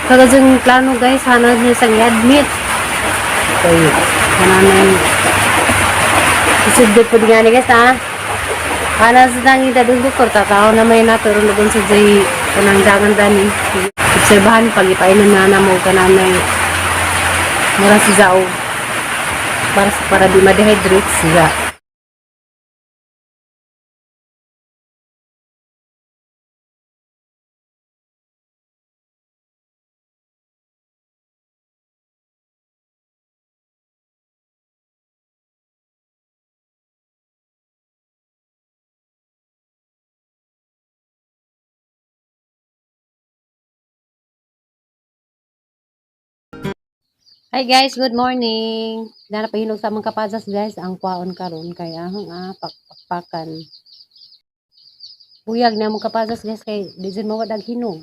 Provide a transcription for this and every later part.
Kagajang plano guys, hanap niya sang admit. Okay, kananay. Isugdot po nga guys ha. Hanas nang itadong doktor, tatao na may naturo doon sa jay panangdangan dani. Obserbahan, pag-ipainan na mo kananay. Mura si Zao. Para di ma-dehydrate siya. Hi guys, good morning. Nanapahinog sa mga kapazas guys, ang kwaon karon kay ahong pakpakan. Buyag na mga kapazas guys kay di jud mawad ang hinog.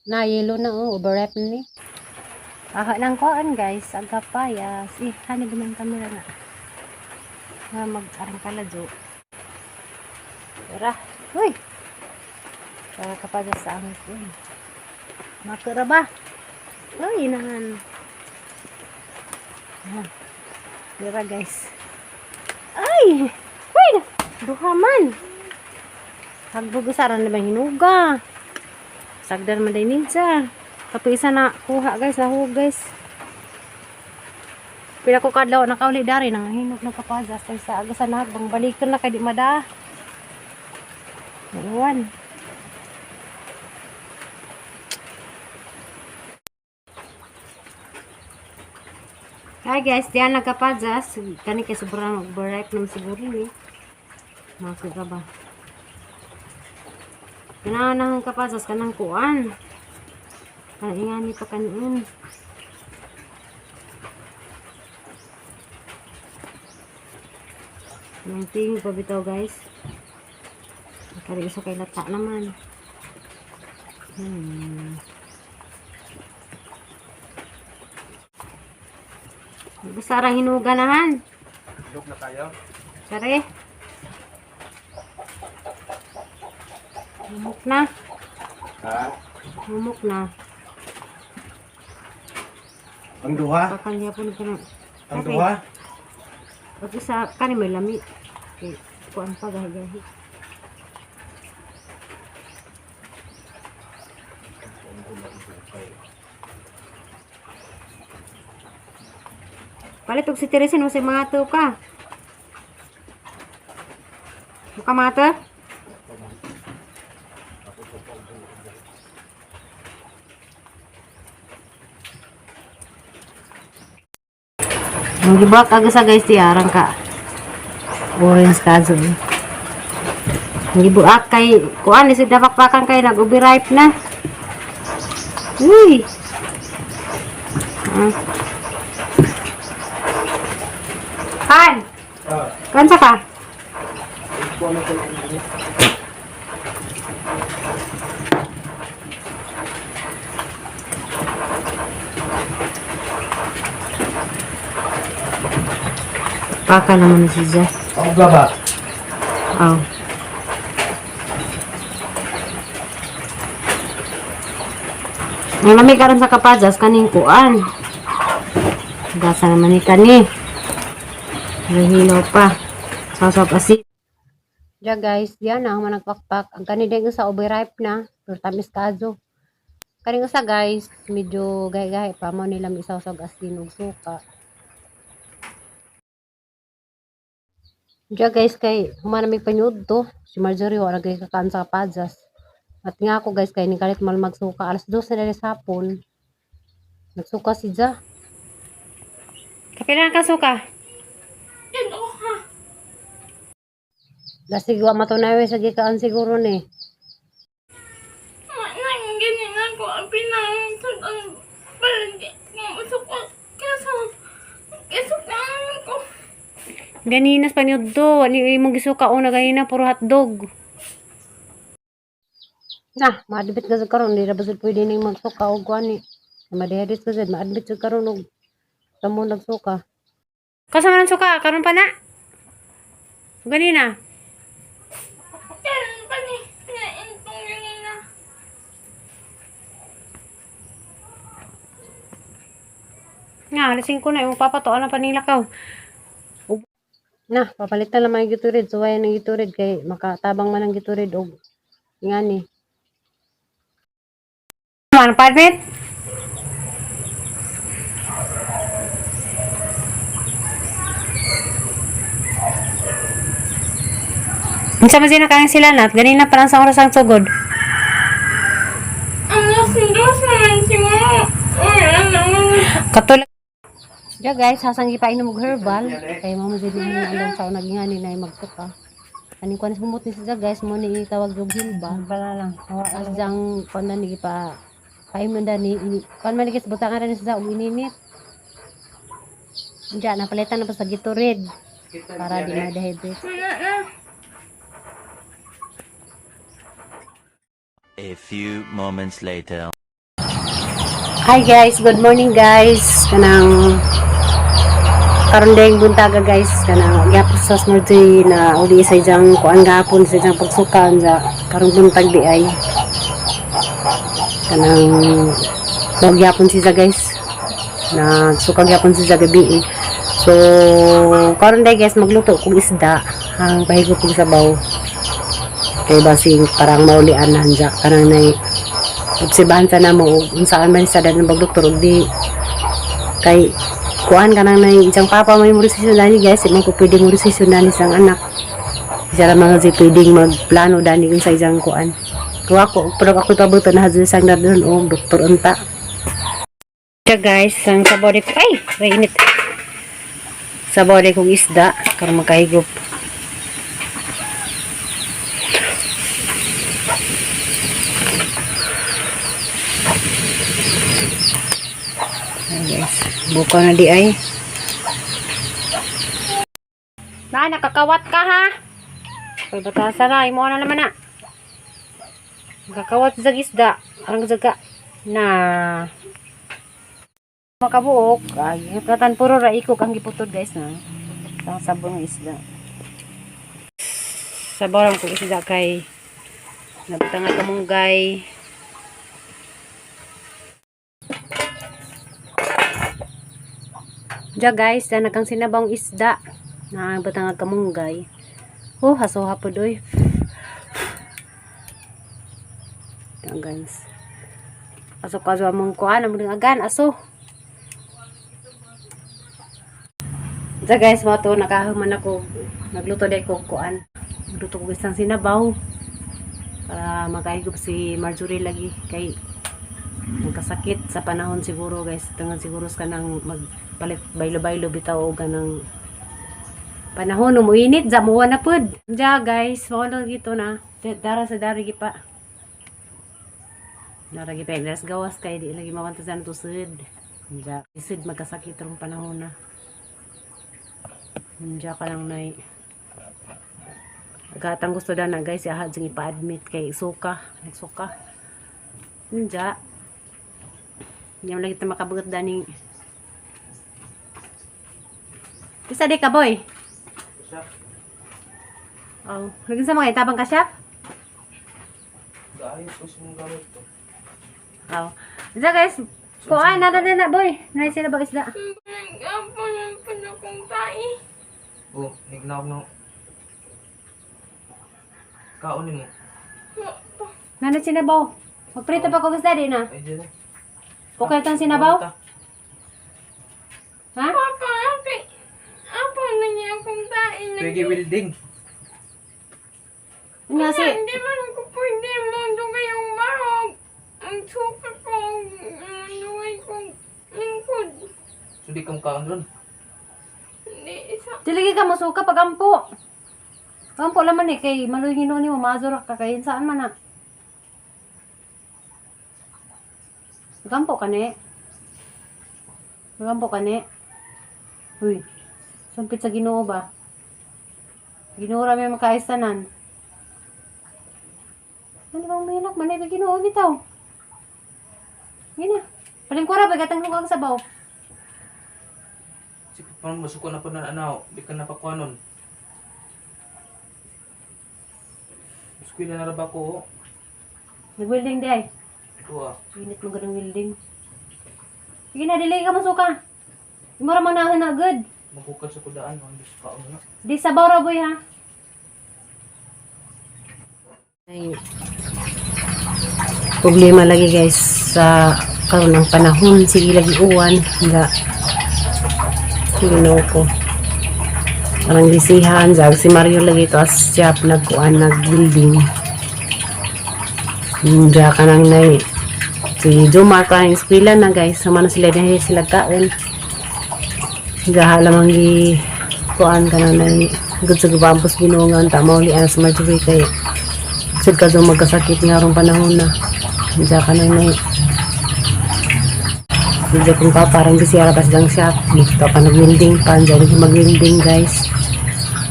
Na yellow na overripe na ni. Aha lang kwaon guys, ang kapayas. Hani guman kamera na. Na mag-arang kaladyo. Tara, huy. Para kapazas sa ahong kun. Makara ba? Ay, inahan. Tara guys. Ay! Uy! Duha man. Hagbugusaran na ba hinuga? Sagdan man day ninja. Kato isa na kuha guys, lahog guys. Pila ko kadlaw nakauli dari nang hinog na kapajas kay sa agasan na bang balikan na kay di mada. Ewan. Hi guys, diyan nagkapajas. Kani kay sobrang overripe naman siguro ni. Makita ba? Kanang kapajas kanang kuan. Ingani pa kanon. Nang tingin pa bitaw guys. Kari isa kay lata naman. Besar ang hinuganahan. Hinog na tayo. Sari. Humok na. Ha? Humok na. Ang duha? Pakanya po na. Ang duha? Pag isa, kani may lami. Okay. Kuan pa gahi-gahi. Palitok si Teresin, masay mga to ka. Buka mata. Ang gibak aga sa guys tiarang ka. Orange kaso. Ang gibuak kay kuan ni sida pakpakan kay nag-overripe na. Uy. Han. Kansa ka? Paka naman si Zah. Ang gaba. Oh. Ang lamig karon sa kapajas kaning kuan. Gasa naman ni kani. Nahilaw pa. Sasap asin. Diya guys, yan ang managpakpak. Ang kani din sa overripe na. Pero tamis kaso. Kani sa guys, medyo gahi-gahi pa mo nila may sasag asin ug suka. Diya guys, kay humanamig panyud to. Si Marjorie wala kay kakaan sa kapajas. At nga ako guys, kay nikalit mal magsuka. Alas 12 na rin sa hapon. Nagsuka si Ja. Kapila ka suka? Lasig wa matunawi sa gikaan siguro ni. Nang ganyan ako ang pinangitod ang palagi ng usuko. Kaso ko. Ganinas pa niyo do. Ano imong gisuka una ganina puro hotdog. Nah, ma-admit ka sa karon. Di na ba pwede ning magsuka o guani. Ma-dehydrate ka sa ma-admit sa karon og tamo nagsuka. Kasama ng suka? Karon pa na? Ganina? Kailan pa ni? Naintong ganina. Na, alising ko na. Yung papatoan na panilakaw. Na, papalitan naman yung giturid. Suwayan ng giturid. Kay makatabang man ang giturid. O, nga ni. Ano, panit? Minsan man sinakain sila nat. Ganina parang sa oras ang sugod. Ang nasundos naman si Mama. Uy, ano? Katulad. Diya guys, hasang ipainom og herbal. Kay mo din ni alam sa naging ani na magtuka. Ani ko na sumot ni siya guys, mo ni tawag og hilba. Para lang. As jang kon na ni pa paimon da ni kon man ni butangan ra ni siya og ininit. Diya napalitan na pa sa Gatorade para di ma-dehydrate. Wala na. A few moments later. Hi guys, good morning guys. Kanang karon dayong buntaga guys, kanang gyapon sa smoothie na uli sa jang kuan gapon sa jang pagsukan sa karong buntag di ay. Kanang magyapon siya guys. Na suka gyapon siya gabi. So karon day guys magluto kog isda, ang pahigop kog sabaw. Kay basing parang maulian na hanja kanang nay obserbahan sa namo unsaan man sa dadan pagdoktor og di kay kuan kanang nay isang papa may morisisyon dani guys mo ko pwede morisisyon dani sang anak isa ra mga si pwedeng magplano dani sa isang kuan kuha ko pero ako tabutan na hadyo sang dadan og doktor unta siya guys sang sabore ko ay init sabore kong isda karon makahigop. Guys, buka na di ay. Na, nakakawat ka ha? Ay, batasan na. Imo na naman na. Nakakawat sa isda. Arang zaga. Na. Makabuok. Ay, katan puro raiko kang giputod guys na. Ang sabon ng isda. Sabarang ko isda kay nagtanga kamunggay. Diya guys, nakang sinabang isda na batang kamunggay. Oh, haso hapod oy. Diya guys. Aso kaso among kuan, among agan, aso. Diya guys, mo to nakahuman ako. Nagluto day ko kuan. Nagluto ko isang sinabaw. Para makahigop si Marjorie lagi kay nagkasakit sa panahon siguro guys. Tungod siguro sa kanang magpalit baylo-baylo bitaw o ganang panahon umuinit za muwa na pud. Diya guys, wala gito na. Dara sa darigi pa. Daragi pa iglas gawas kay di lagi mawantasan tusod. Diya, isid magkasakit rong panahon na. Diya ka lang nay. Agatang gusto da na guys, ahad sing ipa-admit kay suka, nagsuka. Diya. Hindi mo lagi ito makabugat daning. Isa di ka boy? Oh, laging sa mga itabang ka siya? Ayos ko sa mga gamit to. Oh. Isa guys, kuhaan na din na boy. Nai sila ba isda? Nag-apon ang panakong tae. Oh, nignaw no. Kaunin mo. Nanay sinabaw. Magprito pa ko isda din na. Ay, dyan eh. Okay tang sinabaw? Ha? Papa, apa na niya akong tae. Pwede welding. Nga si Hindi man ko pwede mandugay yung marog. Ang suka ko, mandugay kong lingkod. So, di kang kaon ron. Hindi isa. Diligi ka masuka pag ampo. Ampo laman eh kay malungino ni mo mazura ka kay saan man na. Gampo ka ni. Gampo ka ni. Uy. Sumpit sa Ginoo ba? Ginoo ra may makaisanan. Ano bang minak manay ka Ginoo bitaw? Gina. Palingkura ba gatang lukang sabaw? Sige, parang masuko na po na ano. Di ka napakuha nun. Eskwila na raba ko. Nag-welding di ay. Ito ah. Init mo ganang welding. Sige na, delay ka masuka. Mura man na good. Magkukal sa kudaan. Ang kaon na. Di sabaw ra boy ha. Ay, problema lagi guys sa karon ng panahon sige lagi uwan nga Tingnan ko. Parang gisihan. Si Mario lagi ito as siya nagkuhan, nag-building. Hindi ka nang na si Jomar ka ng eskwela na guys. Sama na sila na sila kaon. Gahala mang kuhan ka na na good sa gubampos binungan. Tama uli ang sa Marjorie kay sud ka daw magkasakit nga rong panahon na. Hindi ka nang na hindi kong pa parang gisiyara pa silang shop. Dito pa nag-winding pa. Diyan mag-winding guys.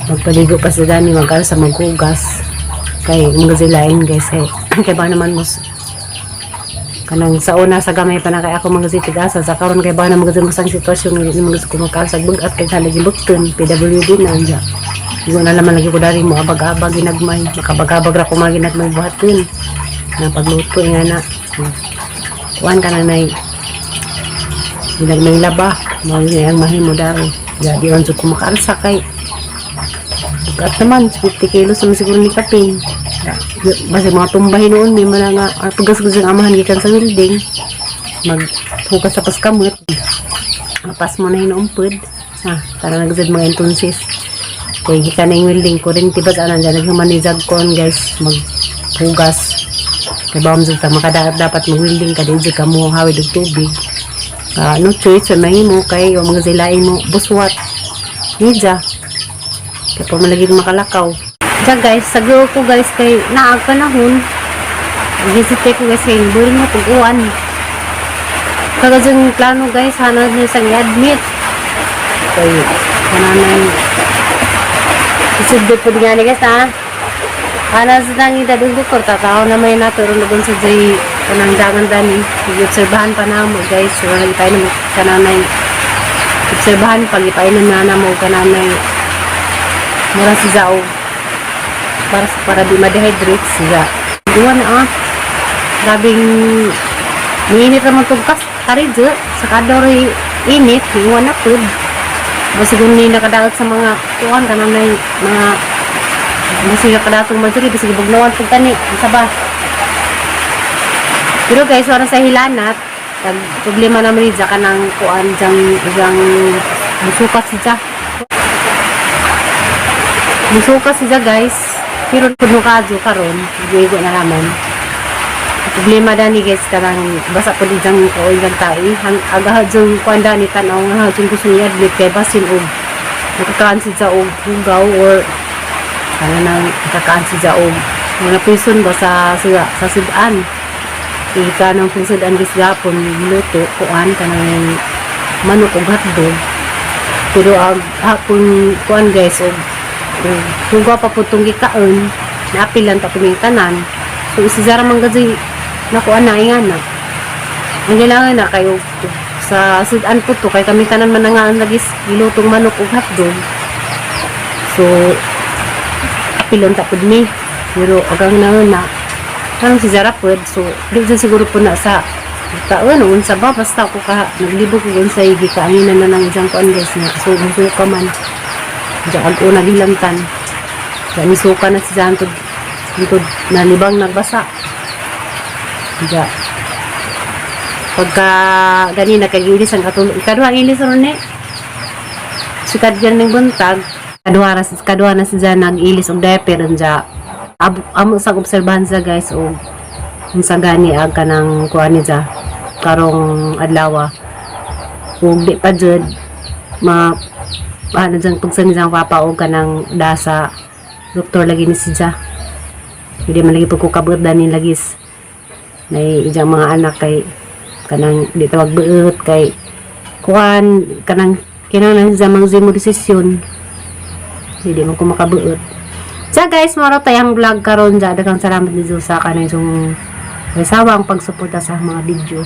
Magpaligo pa sa dani. Mag-aral sa maghugas. Kay magazilain guys. Kaya ba naman mas kanang sa una sa gamay pa na kaya ako magazitigasa. Sa karon kaya ba na magazimasang sitwasyon. Hindi magazi ko magkasag bugat. Kaya halagi bukton. PWD na dyan. Hindi ko na naman lagi ko dari mo. Abag-abag ginagmay. Makabag-abag ra ko mga ginagmay buhat yun. Na pagluto nga na. Kuhan ka na na ginagmay laba. Mawin ang mahimo dari. Jadi on sa kumakalsa kay. At naman, 50 kilos naman siguro ni Kaping. Basta mga tumbahin noon, may mga nga, pagkas-gas ang amahan gikan sa building. Maghugas sa paskamot. Pas mo na hinuumpod. Tara nagzad mga entonces. Kaya gikan na yung building ko rin, tibas anan dyan, naghumanizag ko guys, maghugas. Kaya ba sa dapat mag-building ka din, ka mo hawid ng tubig. No choice, mahimo kay yung mga zilain mo, buswat. Nidya. Kaya pa malagig makalakaw. Diyan guys, sa girl ko guys, kay naag panahon. Hesitate ko guys, kay burin mo pag-uwan. Kaya dyan plano guys, hana nyo sa i-admit. Kaya, kananay. Isudot po din guys ha. Hana sa tangi dadong doktor, tatao na may naturo na dun sa jay panangdangan dani. I-obserbahan pa na mo guys. So, ipay na mo kananay. Obserbahan pag ipay na mo kananay. Mura si Zao para di ma-dehydrate siya. Duwa na grabing mainit naman itong karidyo sa kadori init iwan na food masiguro ni nakadaot sa mga kuhan ka na mga masiguro nakadaot ng Marjorie kasi bugnawan pag tani isa ba pero guys wala sa hilanat problema naman rin ka ng kuhan dyang musukat siya musuka siya guys pero kung kadyo karon hindi ko na naman problema dani guys karang basa po dijang ko ilang tayo agahad yung kuanda ni tanaw nga yung gusto niya admit kay basin og nakakaan siya og hugaw or kana nang nakakaan siya og mga prison ba sa sudan ika ng sudan guys gapon luto kuan kanang manok og hotdog pero hapon kuan guys og kung pa po itong gikaon, naapilan pa kuming tanan. So, isizara man gazi nakuha na nga na. Ang kailangan na kayo sa sudan po to, kaya kami tanan man nga nagis ilutong manok o hotdog. So, apilon tapod ni. Pero, agang na parang si Zara po. So, di siguro po na sa taon, unsa ba, basta ako naglibog ko sa gikain na ng isang kuan guys nga. So, musuka man. Diyan ako nagilantan. Diyan isuka na si Jantod. Jantod na libang nagbasa. Diyan. Pagka ganina kag-ilis ang katulog. Ikaduha ang ilis ron eh. Sikat dyan ng buntag. Kaduha na si Jan nag-ilis og diaper. Diyan. Amo sa obserbahan sa guys. O kung sa gani aga ng kuha ni Jan. Karong adlawa. Kung di pa dyan dyan pagsan niyang papaog ka ng dasa doktor lagi ni siya hindi man lagi pagkukabot danin lagis na iyang mga anak kay kanang di tawag beut kay kuan kanang kinahanglan sa mga zimo desisyon hindi man ko makabeut sa guys maro tayong vlog karon ja daghang salamat ni sa kanang sawang pagsuporta sa mga video.